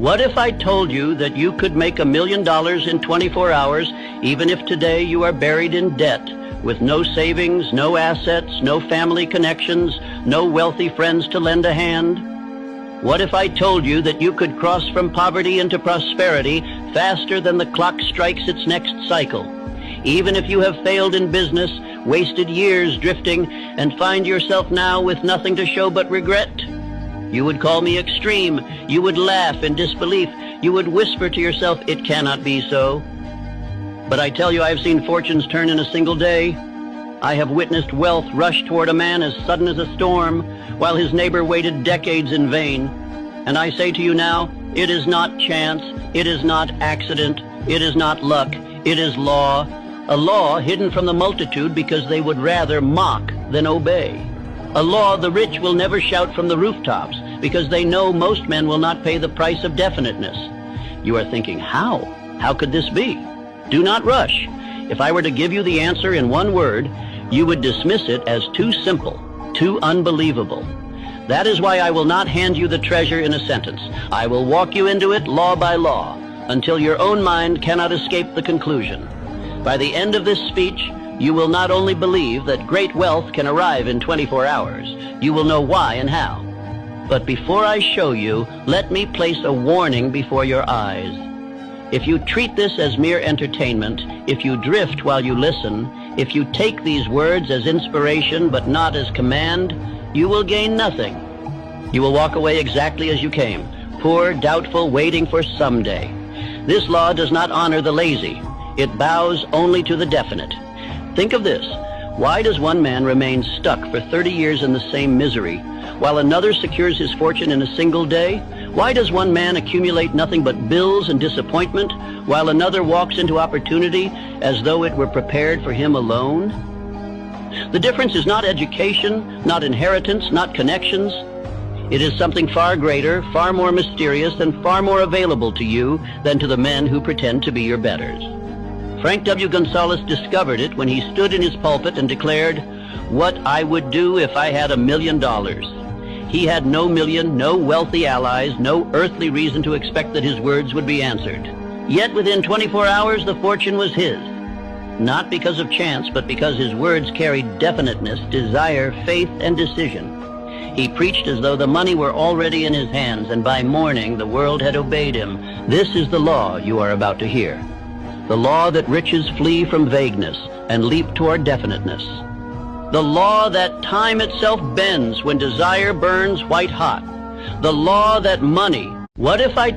What if I told you that you could make $1 million in 24 hours, even if today you are buried in debt, with no savings, no assets, no family connections, no wealthy friends to lend a hand? What if I told you that you could cross from poverty into prosperity faster than the clock strikes its next cycle, even if you have failed in business, wasted years drifting, and find yourself now with nothing to show but regret? You would call me extreme. You would laugh in disbelief. You would whisper to yourself, "It cannot be so." But I tell you, I have seen fortunes turn in a single day. I have witnessed wealth rush toward a man as sudden as a storm, while his neighbor waited decades in vain. And I say to you now, it is not chance, it is not accident, it is not luck, it is law. A law hidden from the multitude because they would rather mock than obey. A law the rich will never shout from the rooftops because they know most men will not pay the price of definiteness. You are thinking, how? How could this be? Do not rush. If I were to give you the answer in one word, you would dismiss it as too simple, too unbelievable. That is why I will not hand you the treasure in a sentence. I will walk you into it law by law until your own mind cannot escape the conclusion. By the end of this speech, you will not only believe that great wealth can arrive in 24 hours, you will know why and how. But before I show you, let me place a warning before your eyes. If you treat this as mere entertainment, if you drift while you listen, if you take these words as inspiration but not as command, you will gain nothing. You will walk away exactly as you came, poor, doubtful, waiting for someday. This law does not honor the lazy. It bows only to the definite. Think of this. Why does one man remain stuck for 30 years in the same misery, while another secures his fortune in a single day? Why does one man accumulate nothing but bills and disappointment, while another walks into opportunity as though it were prepared for him alone? The difference is not education, not inheritance, not connections. It is something far greater, far more mysterious, and far more available to you than to the men who pretend to be your betters. Frank W. Gonzalez discovered it when he stood in his pulpit and declared, "What I would do if I had $1 million." He had no million, no wealthy allies, no earthly reason to expect that his words would be answered. Yet within 24 hours, the fortune was his. Not because of chance, but because his words carried definiteness, desire, faith, and decision. He preached as though the money were already in his hands, and by morning the world had obeyed him. This is the law you are about to hear. The law that riches flee from vagueness and leap toward definiteness. The law that time itself bends when desire burns white hot. The law that money... What if I